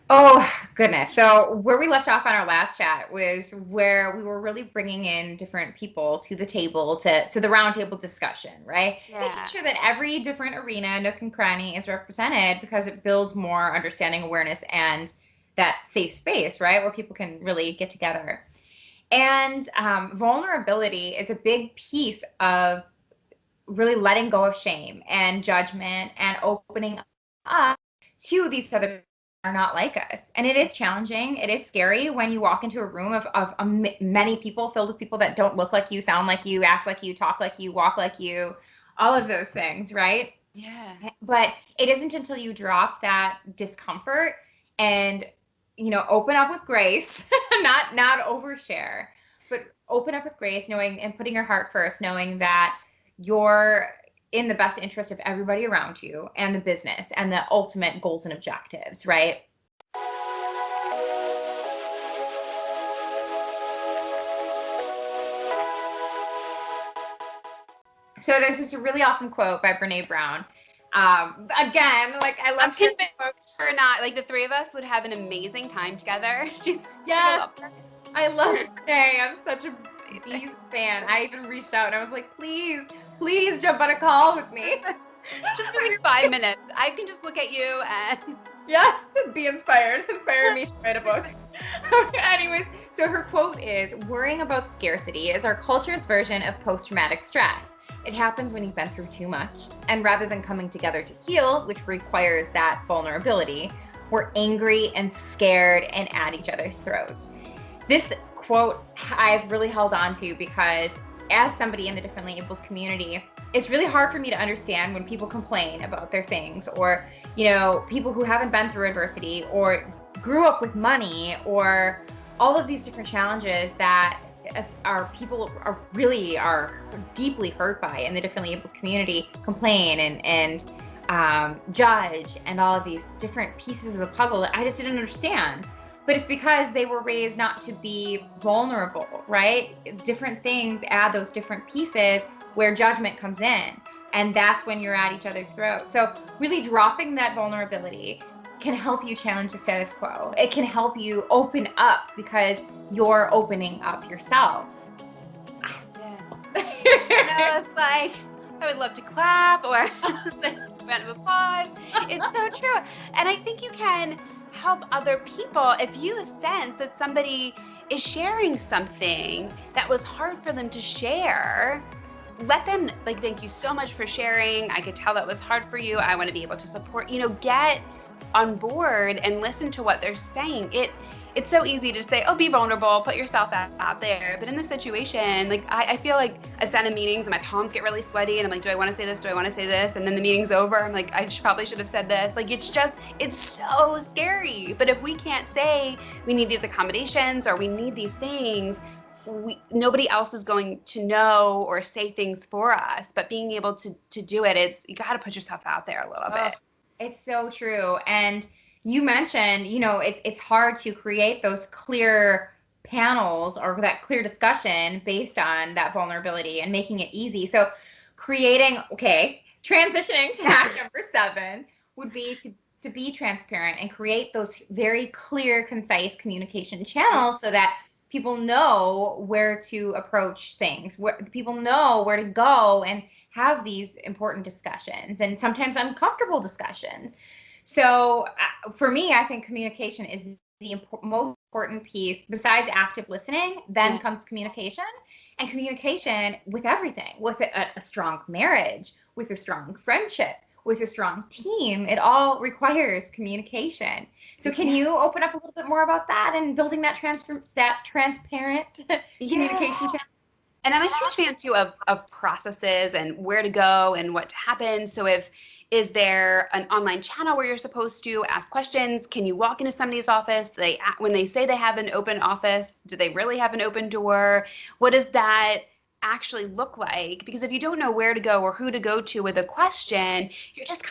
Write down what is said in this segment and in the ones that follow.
Oh, goodness. So where we left off on our last chat was where we were really bringing in different people to the table to the roundtable discussion, right? Making Yeah. sure that every different arena, nook and cranny is represented because it builds more understanding, awareness, and that safe space, right? Where people can really get together. And vulnerability is a big piece of really letting go of shame and judgment and opening up to these other are not like us. And it is challenging. It is scary when you walk into a room of many people filled with people that don't look like you, sound like you, act like you, talk like you, walk like you, all of those things, right? Yeah. But it isn't until you drop that discomfort and open up with grace, not overshare, but open up with grace, knowing and putting your heart first, knowing that you're in the best interest of everybody around you and the business and the ultimate goals and objectives, right? So there's this really awesome quote by Brene Brown. Again, like I I'm love sharing convinced quotes. we're not like the three of us would have an amazing time together. She's like I Yes, love her. I love Brene. I'm such a beast fan. I even reached out and I was like, please jump on a call with me. Just for like 5 minutes. I can just look at you and Yes, be inspired. Inspire me to write a book. Anyways, so her quote is worrying about scarcity is our culture's version of post traumatic stress. It happens when you've been through too much. And rather than coming together to heal, which requires that vulnerability, we're angry and scared and at each other's throats. This quote I've really held on to because as somebody in the differently abled community, it's really hard for me to understand when people complain about their things or, people who haven't been through adversity or grew up with money or all of these different challenges that our people are deeply hurt by in the differently abled community complain and judge and all of these different pieces of the puzzle that I just didn't understand, but it's because they were raised not to be vulnerable, right? Different things add those different pieces where judgment comes in. And that's when you're at each other's throat. So, really dropping that vulnerability can help you challenge the status quo. It can help you open up because you're opening up yourself. yeah. I know it's like I would love to clap or round of applause. It's so true. And I think you can help other people if you sense that somebody is sharing something that was hard for them to share. Let them like, thank you so much for sharing. I could tell that was hard for you. I want to be able to support, get on board and listen to what they're saying. It's so easy to say, oh, be vulnerable, put yourself out there. But in this situation, like I feel like I've sat in meetings and my palms get really sweaty and I'm like, do I want to say this? Do I want to say this? And then the meeting's over. I'm like, probably should have said this. Like, it's so scary. But if we can't say we need these accommodations or we need these things, nobody else is going to know or say things for us. But being able to do it, you got to put yourself out there a little Oh, bit. it's so true. And you mentioned, it's hard to create those clear panels or that clear discussion based on that vulnerability and making it easy. So transitioning to hack number 7 would be to be transparent and create those very clear, concise communication channels so that people know where to approach things, where people know where to go and have these important discussions and sometimes uncomfortable discussions. So for me, I think communication is the most important piece besides active listening. Then Yeah. comes communication, and communication with everything, with a strong marriage, with a strong friendship, with a strong team. It all requires communication. So can Yeah. you open up a little bit more about that and building that transparent Yeah. communication channel? And I'm a huge fan too of processes and where to go and what to happen. So if is there an online channel where you're supposed to ask questions? Can you walk into somebody's office? When they say they have an open office, do they really have an open door? What does that actually look like? Because if you don't know where to go or who to go to with a question, you're just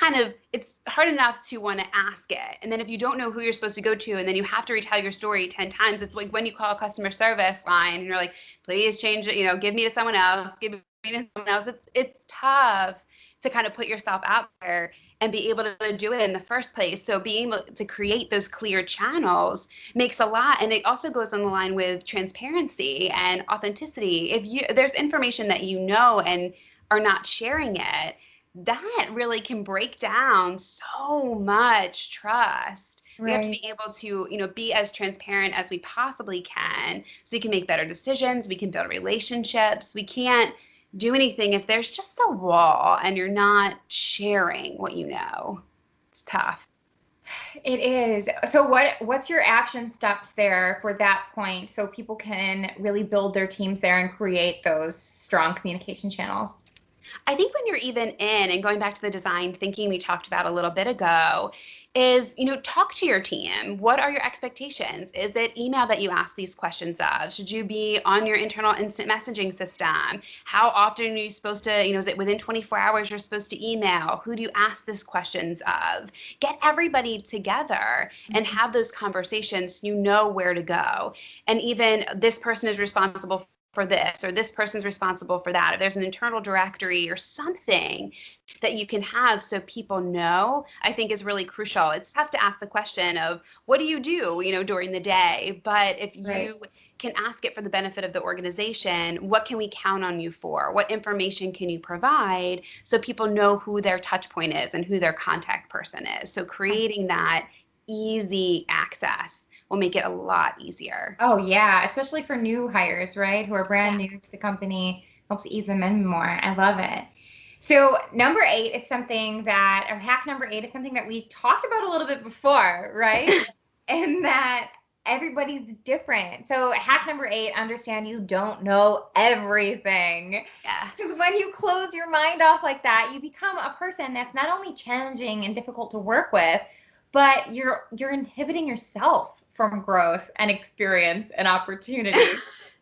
it's hard enough to want to ask it. And then if you don't know who you're supposed to go to and then you have to retell your story 10 times, it's like when you call a customer service line and you're like, please change it, give me to someone else, give me to someone else. It's tough to kind of put yourself out there and be able to do it in the first place. So being able to create those clear channels makes a lot. And it also goes on the line with transparency and authenticity. If there's information that you know and are not sharing it, that really can break down so much trust. We have to be able to, be as transparent as we possibly can so you can make better decisions. We can build relationships. We can't do anything if there's just a wall and you're not sharing what you know. It's tough. It is. So what's your action steps there for that point so people can really build their teams there and create those strong communication channels? I think when you're even in, and going back to the design thinking we talked about a little bit ago, is, talk to your team. What are your expectations? Is it email that you ask these questions of? Should you be on your internal instant messaging system? How often are you supposed to, is it within 24 hours you're supposed to email? Who do you ask these questions of? Get everybody together and have those conversations. You know where to go. And even this person is responsible for this, or this person's responsible for that. If there's an internal directory or something that you can have so people know, I think is really crucial. It's tough to ask the question of what do you do, during the day? But if you can ask it for the benefit of the organization, what can we count on you for? What information can you provide so people know who their touch point is and who their contact person is? So creating that easy access will make it a lot easier. Oh yeah, especially for new hires, right? Who are brand new to the company, helps ease them in more. I love it. So hack number 8 is something that we talked about a little bit before, right? And that everybody's different. So hack number 8, understand you don't know everything. Yes. Because when you close your mind off like that, you become a person that's not only challenging and difficult to work with, but you're inhibiting yourself from growth and experience and opportunity,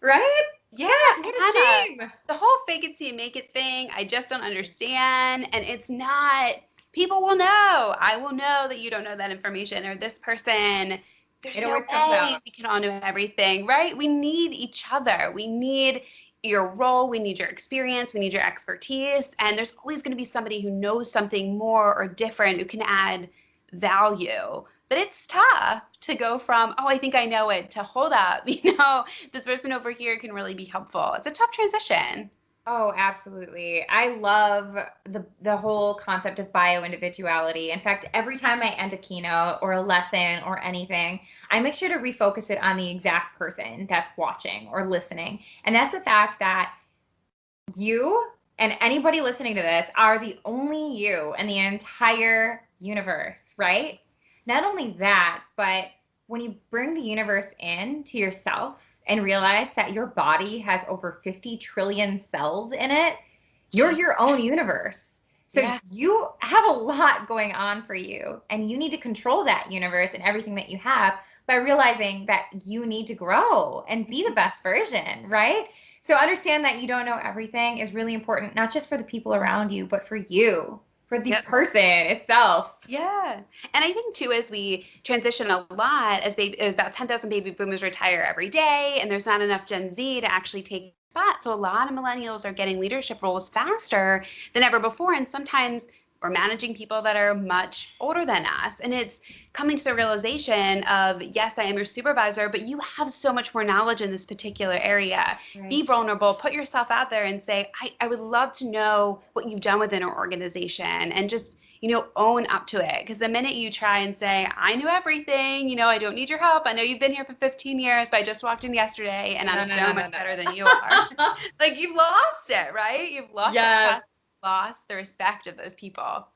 right? Yeah, what a shame. The whole fake it till you make it thing, I just don't understand. And it's not, people will know. I will know that you don't know that information, or this person, there's no way we can all know everything, right? We need each other. We need your role, we need your experience, we need your expertise. And there's always going to be somebody who knows something more or different who can add value. But it's tough to go from, I think I know it, to hold up, this person over here can really be helpful. It's a tough transition. Oh, absolutely. I love the whole concept of bio-individuality. In fact, every time I end a keynote or a lesson or anything, I make sure to refocus it on the exact person that's watching or listening. And that's the fact that you and anybody listening to this are the only you in the entire universe, right? Not only that, but when you bring the universe in to yourself and realize that your body has over 50 trillion cells in it, you're your own universe. So you have a lot going on for you, and you need to control that universe and everything that you have by realizing that you need to grow and be the best version, right? So understand that you don't know everything is really important, not just for the people around you, but for you. For the person itself. Yeah. And I think too, as we transition a lot, there's about 10,000 baby boomers retire every day, and there's not enough Gen Z to actually take spots. So a lot of millennials are getting leadership roles faster than ever before. And sometimes we're managing people that are much older than us. And it's coming to the realization of, yes, I am your supervisor, but you have so much more knowledge in this particular area. Right. Be vulnerable, put yourself out there and say, I would love to know what you've done within our organization, and just, own up to it. Because the minute you try and say, I knew everything, I don't need your help. I know you've been here for 15 years, but I just walked in yesterday and I'm so much better than you are. Like, you've lost it, right? You've lost the trust, lost the respect of those people.